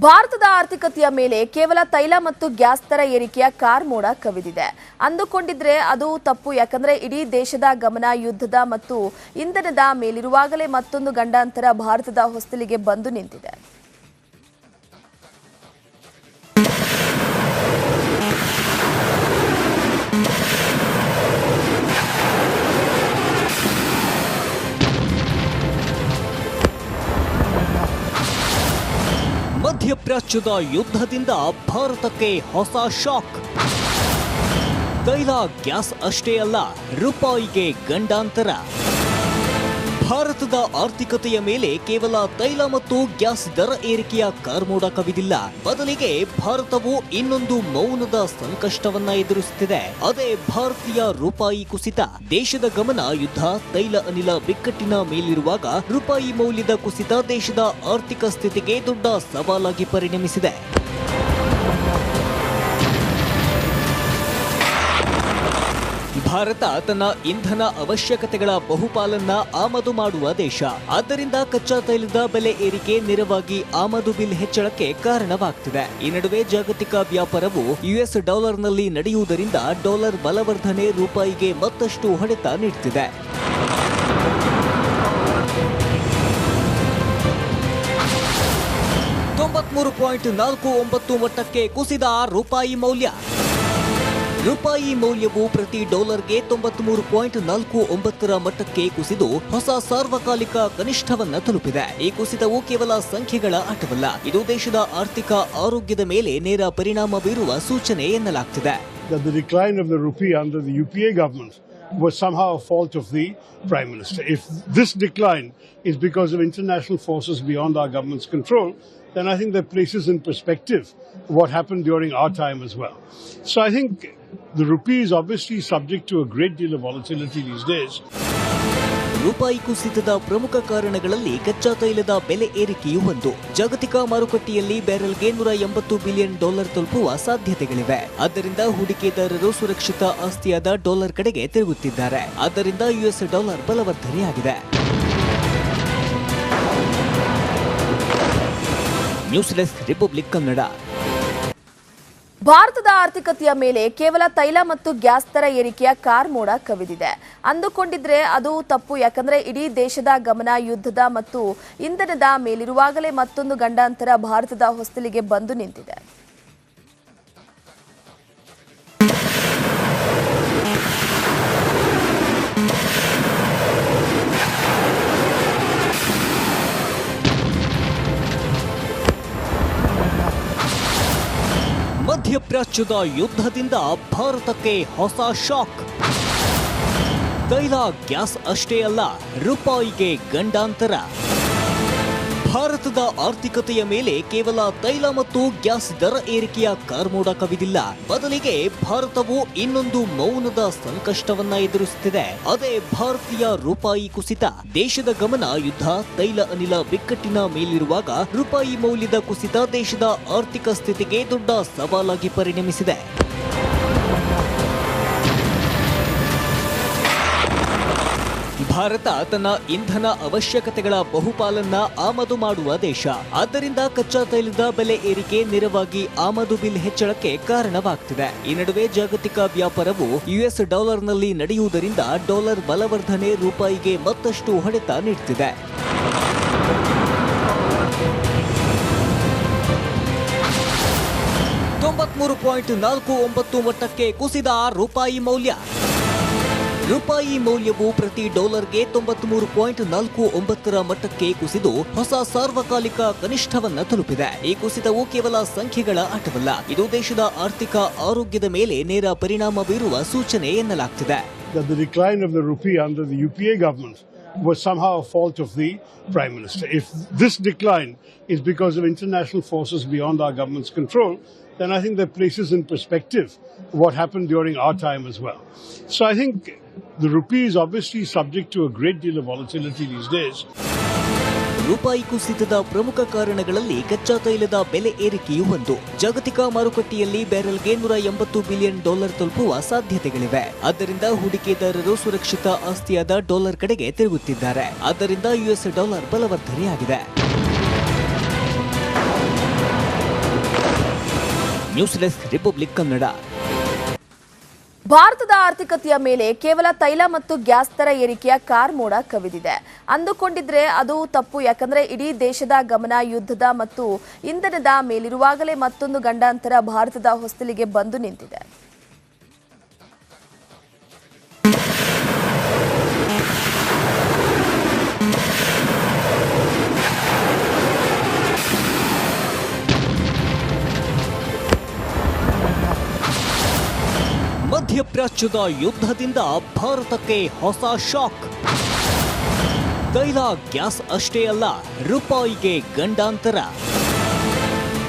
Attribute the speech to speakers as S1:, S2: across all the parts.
S1: ಭಾರತದ ಆರ್ಥಿಕತೆಯ ಮೇಲೆ ಕೇವಲ ತೈಲ ಮತ್ತು ಗ್ಯಾಸ್ ದರ ಏರಿಕೆಯ ಕಾರ್ಮೋಡ ಕವಿದಿದೆ. ಅಂದುಕೊಂಡಿದ್ರೆ ಅದು ತಪ್ಪು. ಯಾಕಂದ್ರೆ ಇಡೀ ದೇಶದ ಗಮನ ಯುದ್ಧದ ಮತ್ತು ಇಂಧನದ ಮೇಲಿರುವಾಗಲೇ ಮತ್ತೊಂದು ಗಂಡಾಂತರ ಭಾರತದ ಹೊಸ್ತಿಲಿಗೆ ಬಂದು ನಿಂತಿದೆ.
S2: ಮಧ್ಯಪ್ರಾಚ್ಯದ ಯುದ್ಧದಿಂದ ಭಾರತಕ್ಕೆ ಹೊಸ ಶಾಕ್. ತೈಲ ಗ್ಯಾಸ್ ಅಷ್ಟೇ ಅಲ್ಲ, ರೂಪಾಯಿಗೆ ಗಂಡಾಂತರ. ಭಾರತದ ಆರ್ಥಿಕತೆಯ ಮೇಲೆ ಕೇವಲ ತೈಲ ಮತ್ತು ಗ್ಯಾಸ್ ದರ ಏರಿಕೆಯ ಕಾರ್ಮೋಡ ಕವಿದಿಲ್ಲ. ಬದಲಿಗೆ ಭಾರತವು ಇನ್ನೊಂದು ಮೌನದ ಸಂಕಷ್ಟವನ್ನ ಎದುರಿಸುತ್ತಿದೆ. ಅದೇ ಭಾರತೀಯ ರೂಪಾಯಿ ಕುಸಿತ. ದೇಶದ ಗಮನ ಯುದ್ಧ, ತೈಲ ಅನಿಲ ಬಿಕ್ಕಟ್ಟಿನ ಮೇಲಿರುವಾಗ ರೂಪಾಯಿ ಮೌಲ್ಯದ ಕುಸಿತ ದೇಶದ ಆರ್ಥಿಕ ಸ್ಥಿತಿಗೆ ದೊಡ್ಡ ಸವಾಲಾಗಿ ಪರಿಣಮಿಸಿದೆ. ಭಾರತ ತನ್ನ ಇಂಧನ ಅವಶ್ಯಕತೆಗಳ ಬಹುಪಾಲನ್ನ ಆಮದು ಮಾಡುವ ದೇಶ. ಆದ್ದರಿಂದ ಕಚ್ಚಾ ತೈಲದ ಬೆಲೆ ಏರಿಕೆ ನೇರವಾಗಿ ಆಮದು ಬಿಲ್ ಹೆಚ್ಚಳಕ್ಕೆ ಕಾರಣವಾಗ್ತಿದೆ. ಈ ನಡುವೆ ಜಾಗತಿಕ ವ್ಯಾಪಾರವು ಯುಎಸ್ ಡಾಲರ್ನಲ್ಲಿ ನಡೆಯುವುದರಿಂದ ಡಾಲರ್ ಬಲವರ್ಧನೆ ರೂಪಾಯಿಗೆ ಮತ್ತಷ್ಟು ಹೊಡೆತ ನೀಡುತ್ತಿದೆ. $93.49 ಮಟ್ಟಕ್ಕೆ ಕುಸಿದ ರೂಪಾಯಿ ಮೌಲ್ಯ. ರೂಪಾಯಿ ಮೌಲ್ಯವು ಪ್ರತಿ ಡಾಲರ್ಗೆ 93.49 ಮಟ್ಟಕ್ಕೆ ಕುಸಿದು ಹೊಸ ಸಾರ್ವಕಾಲಿಕ ಕನಿಷ್ಠವನ್ನ ತಲುಪಿದೆ. ಈ ಕುಸಿತವು ಕೇವಲ ಸಂಖ್ಯೆಗಳ ಆಟವಲ್ಲ, ಇದು ದೇಶದ ಆರ್ಥಿಕ ಆರೋಗ್ಯದ ಮೇಲೆ ನೇರ ಪರಿಣಾಮ ಬೀರುವ ಸೂಚನೆ ಎನ್ನಲಾಗ್ತಿದೆ.
S3: The decline of the rupee under the UPA government was somehow a fault of the Prime Minister. If this decline is because of international forces beyond our government's control, then I think that places in perspective what happened during our time as well. So I think the rupee is obviously subject to a great deal of volatility these days.
S2: ರೂಪಾಯಿ ಕುಸಿತದ ಪ್ರಮುಖ ಕಾರಣಗಳಲ್ಲಿ ಕಚ್ಚಾ ತೈಲದ ಬೆಲೆ ಏರಿಕೆಯೂ ಒಂದು. ಜಾಗತಿಕ ಮಾರುಕಟ್ಟೆಯಲ್ಲಿ ಬ್ಯಾರೆಲ್ಗೆ $180 ಬಿಲಿಯನ್ ತಲುಪುವ ಸಾಧ್ಯತೆಗಳಿವೆ. ಆದ್ದರಿಂದ ಹೂಡಿಕೆದಾರರು ಸುರಕ್ಷಿತ ಆಸ್ತಿಯಾದ ಡಾಲರ್ ಕಡೆಗೆ ತಿರುಗುತ್ತಿದ್ದಾರೆ. ಆದ್ದರಿಂದ ಯುಎಸ್ ಡಾಲರ್ ಬಲವರ್ಧನೆಯಾಗಿದೆ. News desk, Republic Kannada.
S1: ಭಾರತದ ಆರ್ಥಿಕತೆಯ ಮೇಲೆ ಕೇವಲ ತೈಲ ಮತ್ತು ಗ್ಯಾಸ್ ದರ ಏರಿಕೆಯ ಕಾರ್ಮೋಡ ಕವಿದಿದೆ. ಅಂದುಕೊಂಡಿದ್ರೆ ಅದು ತಪ್ಪು. ಯಾಕಂದ್ರೆ ಇಡೀ ದೇಶದ ಗಮನ ಯುದ್ಧದ ಮತ್ತು ಇಂಧನದ ಮೇಲಿರುವಾಗಲೇ ಮತ್ತೊಂದು ಗಂಡಾಂತರ ಭಾರತದ ಹೊಸ್ತಿಲಿಗೆ ಬಂದು ನಿಂತಿದೆ.
S2: ಮಧ್ಯಪ್ರಾಚ್ಯದ ಯುದ್ಧದಿಂದ ಭಾರತಕ್ಕೆ ಹೊಸ ಶಾಕ್. ತೈಲ ಗ್ಯಾಸ್ ಅಷ್ಟೇ ಅಲ್ಲ, ರೂಪಾಯಿಗೆ ಗಂಡಾಂತರ. ಭಾರತದ ಆರ್ಥಿಕತೆಯ ಮೇಲೆ ಕೇವಲ ತೈಲ ಮತ್ತು ಗ್ಯಾಸ್ ದರ ಏರಿಕೆಯ ಕಾರ್ಮೋಡ ಕವಿದಿಲ್ಲ. ಬದಲಿಗೆ ಭಾರತವು ಇನ್ನೊಂದು ಮೌನದ ಸಂಕಷ್ಟವನ್ನ ಎದುರಿಸುತ್ತಿದೆ. ಅದೇ ಭಾರತೀಯ ರೂಪಾಯಿ ಕುಸಿತ. ದೇಶದ ಗಮನ ಯುದ್ಧ, ತೈಲ ಅನಿಲ ಬಿಕ್ಕಟ್ಟಿನ ಮೇಲಿರುವಾಗ ರೂಪಾಯಿ ಮೌಲ್ಯದ ಕುಸಿತ ದೇಶದ ಆರ್ಥಿಕ ಸ್ಥಿತಿಗೆ ದೊಡ್ಡ ಸವಾಲಾಗಿ ಪರಿಣಮಿಸಿದೆ. ಭಾರತ ತನ್ನ ಇಂಧನ ಅವಶ್ಯಕತೆಗಳ ಬಹುಪಾಲನ್ನ ಆಮದು ಮಾಡುವ ದೇಶ. ಆದ್ದರಿಂದ ಕಚ್ಚಾ ತೈಲದ ಬೆಲೆ ಏರಿಕೆ ನೇರವಾಗಿ ಆಮದು ಬಿಲ್ ಹೆಚ್ಚಳಕ್ಕೆ ಕಾರಣವಾಗ್ತಿದೆ. ಈ ನಡುವೆ ಜಾಗತಿಕ ವ್ಯಾಪಾರವು ಯುಎಸ್ ಡಾಲರ್ನಲ್ಲಿ ನಡೆಯುವುದರಿಂದ ಡಾಲರ್ ಬಲವರ್ಧನೆ ರೂಪಾಯಿಗೆ ಮತ್ತಷ್ಟು ಹೊಡೆತ ನೀಡುತ್ತಿದೆ. $93.49 ಮಟ್ಟಕ್ಕೆ ಕುಸಿದ ರೂಪಾಯಿ ಮೌಲ್ಯ. ರೂಪಾಯಿ ಮೌಲ್ಯವು ಪ್ರತಿ ಡಾಲರ್ಗೆ 93.49 ಮಟ್ಟಕ್ಕೆ ಕುಸಿದು ಹೊಸ ಸಾರ್ವಕಾಲಿಕ ಕನಿಷ್ಠವನ್ನ ತಲುಪಿದೆ. ಈ ಕುಸಿತವು ಕೇವಲ ಸಂಖ್ಯೆಗಳ ಆಟವಲ್ಲ, ಇದು ದೇಶದ ಆರ್ಥಿಕ ಆರೋಗ್ಯದ ಮೇಲೆ ನೇರ ಪರಿಣಾಮ ಬೀರುವ ಸೂಚನೆ ಎನ್ನಲಾಗ್ತಿದೆ.
S3: The decline of the rupee under the UPA government was somehow a fault of the Prime Minister. If this decline is because of international forces beyond our government's control, then I think that places in perspective what happened during our time as well. So I think the rupee is obviously subject to a great deal of volatility these days.
S2: ರೂಪಾಯಿ ಕುಸಿತದ ಪ್ರಮುಖ ಕಾರಣಗಳಲ್ಲಿ ಕಚ್ಚಾ ತೈಲದ ಬೆಲೆ ಏರಿಕೆಯೂ ಒಂದು. ಜಾಗತಿಕ ಮಾರುಕಟ್ಟೆಯಲ್ಲಿ ಬ್ಯಾರೆಲ್ಗೆ $180 ಬಿಲಿಯನ್ ತಲುಪುವ ಸಾಧ್ಯತೆಗಳಿವೆ. ಆದ್ದರಿಂದ ಹೂಡಿಕೆದಾರರು ಸುರಕ್ಷಿತ ಆಸ್ತಿಯಾದ ಡಾಲರ್ ಕಡೆಗೆ ತಿರುಗುತ್ತಿದ್ದಾರೆ. ಆದ್ದರಿಂದ ಯುಎಸ್ ಡಾಲರ್ ಬಲವರ್ಧನೆಯಾಗಿದೆ. News desk Republic Kannada.
S1: ಭಾರತದ ಆರ್ಥಿಕತೆಯ ಮೇಲೆ ಕೇವಲ ತೈಲ ಮತ್ತು ಗ್ಯಾಸ್ ದರ ಏರಿಕೆಯ ಕಾರ್ಮೋಡ ಕವಿದಿದೆ. ಅಂದುಕೊಂಡಿದ್ರೆ ಅದು ತಪ್ಪು. ಯಾಕಂದ್ರೆ ಇಡೀ ದೇಶದ ಗಮನ ಯುದ್ಧದ ಮತ್ತು ಇಂಧನದ ಮೇಲಿರುವಾಗಲೇ ಮತ್ತೊಂದು ಗಂಡಾಂತರ ಭಾರತದ ಹೊಸ್ತಿಲಿಗೆ ಬಂದು ನಿಂತಿದೆ.
S2: ಮಧ್ಯಪ್ರಾಚ್ಯದ ಯುದ್ಧದಿಂದ ಭಾರತಕ್ಕೆ ಹೊಸ ಶಾಕ್. ತೈಲ ಗ್ಯಾಸ್ ಅಷ್ಟೇ ಅಲ್ಲ, ರೂಪಾಯಿಗೆ ಗಂಡಾಂತರ.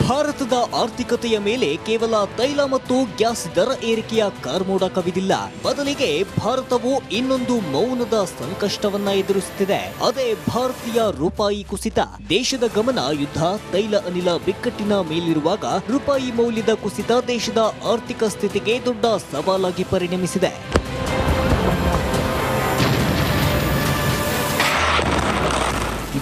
S2: ಭಾರತದ ಆರ್ಥಿಕತೆಯ ಮೇಲೆ ಕೇವಲ ತೈಲ ಮತ್ತು ಗ್ಯಾಸ್ ದರ ಏರಿಕೆಯ ಕಾರ್ಮೋಡ ಕವಿದಿಲ್ಲ. ಬದಲಿಗೆ ಭಾರತವು ಇನ್ನೊಂದು ಮೌನದ ಸಂಕಷ್ಟವನ್ನ ಎದುರಿಸುತ್ತಿದೆ. ಅದೇ ಭಾರತೀಯ ರೂಪಾಯಿ ಕುಸಿತ. ದೇಶದ ಗಮನ ಯುದ್ಧ, ತೈಲ ಅನಿಲ ಬಿಕ್ಕಟ್ಟಿನ ಮೇಲಿರುವಾಗ ರೂಪಾಯಿ ಮೌಲ್ಯದ ಕುಸಿತ ದೇಶದ ಆರ್ಥಿಕ ಸ್ಥಿತಿಗೆ ದೊಡ್ಡ ಸವಾಲಾಗಿ ಪರಿಣಮಿಸಿದೆ.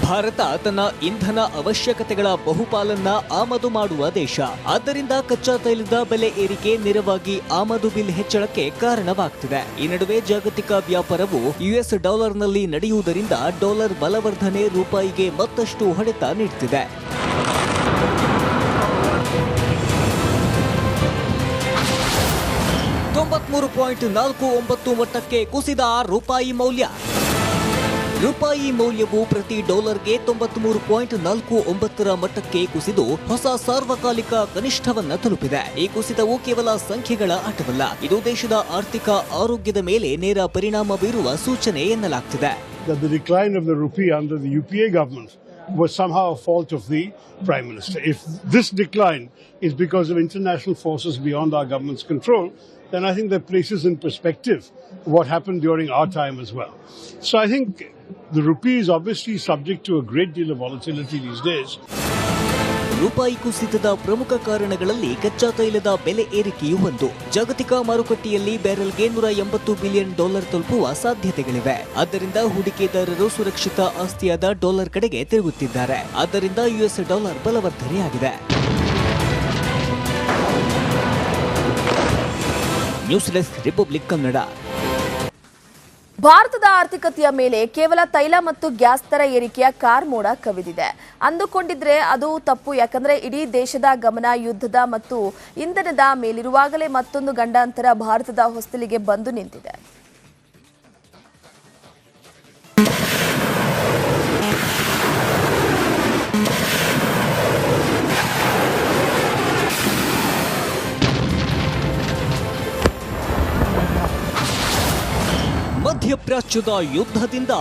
S2: ಭಾರತ ತನ್ನ ಇಂಧನ ಅವಶ್ಯಕತೆಗಳ ಬಹುಪಾಲನ್ನ ಆಮದು ಮಾಡುವ ದೇಶ. ಆದ್ದರಿಂದ ಕಚ್ಚಾ ತೈಲದ ಬೆಲೆ ಏರಿಕೆ ನೇರವಾಗಿ ಆಮದು ಬಿಲ್ ಹೆಚ್ಚಳಕ್ಕೆ ಕಾರಣವಾಗ್ತಿದೆ. ಈ ನಡುವೆ ಜಾಗತಿಕ ವ್ಯಾಪಾರವು ಯುಎಸ್ ಡಾಲರ್ನಲ್ಲಿ ನಡೆಯುವುದರಿಂದ ಡಾಲರ್ ಬಲವರ್ಧನೆ ರೂಪಾಯಿಗೆ ಮತ್ತಷ್ಟು ಹೊಡೆತ ನೀಡುತ್ತಿದೆ. $93.49 ಮಟ್ಟಕ್ಕೆ ಕುಸಿದ ರೂಪಾಯಿ ಮೌಲ್ಯ. ರೂಪಾಯಿ ಮೌಲ್ಯವು ಪ್ರತಿ ಡಾಲರ್ಗೆ 93.49 ಮಟ್ಟಕ್ಕೆ ಕುಸಿದು ಹೊಸ ಸಾರ್ವಕಾಲಿಕ ಕನಿಷ್ಠವನ್ನ ತಲುಪಿದೆ. ಈ ಕುಸಿತವು ಕೇವಲ ಸಂಖ್ಯೆಗಳ ಆಟವಲ್ಲ, ಇದು ದೇಶದ ಆರ್ಥಿಕ ಆರೋಗ್ಯದ ಮೇಲೆ ನೇರ ಪರಿಣಾಮ ಬೀರುವ ಸೂಚನೆ ಎನ್ನಲಾಗ್ತಿದೆ.
S3: The decline of the rupee under the UPA government was somehow a fault of the Prime Minister. If this decline is because of international forces beyond our government's control, then I think that places in perspective what happened during our time as well. So I think the rupee is obviously subject to a great deal of volatility these days.
S2: ರೂಪಾಯಿ ಕುಸಿತದ ಪ್ರಮುಖ ಕಾರಣಗಳಲ್ಲಿ ಕಚ್ಚಾ ತೈಲದ ಬೆಲೆ ಏರಿಕೆಯೂ ಒಂದು. ಜಾಗತಿಕ ಮಾರುಕಟ್ಟೆಯಲ್ಲಿ ಬ್ಯಾರೆಲ್ಗೆ $180 ಬಿಲಿಯನ್ ತಲುಪುವ ಸಾಧ್ಯತೆಗಳಿವೆ. ಆದ್ದರಿಂದ ಹೂಡಿಕೆದಾರರು ಸುರಕ್ಷಿತ ಆಸ್ತಿಯಾದ ಡಾಲರ್ ಕಡೆಗೆ ತಿರುಗುತ್ತಿದ್ದಾರೆ. ಆದ್ದರಿಂದ ಯುಎಸ್ ಡಾಲರ್ ಬಲವರ್ಧನೆಯಾಗಿದೆ. News desk Republic Kannada.
S1: ಭಾರತದ ಆರ್ಥಿಕತೆಯ ಮೇಲೆ ಕೇವಲ ತೈಲ ಮತ್ತು ಗ್ಯಾಸ್ ದರ ಏರಿಕೆಯ ಕಾರ್ಮೋಡ ಕವಿದಿದೆ. ಅಂದುಕೊಂಡಿದ್ರೆ ಅದು ತಪ್ಪು. ಯಾಕಂದ್ರೆ ಇಡೀ ದೇಶದ ಗಮನ ಯುದ್ಧದ ಮತ್ತು ಇಂಧನದ ಮೇಲಿರುವಾಗಲೇ ಮತ್ತೊಂದು ಗಂಡಾಂತರ ಭಾರತದ ಹೊಸ್ತಿಲಿಗೆ ಬಂದು ನಿಂತಿದೆ.
S2: ಮಧ್ಯಪ್ರಾಚ್ಯದ ಯುದ್ಧದಿಂದ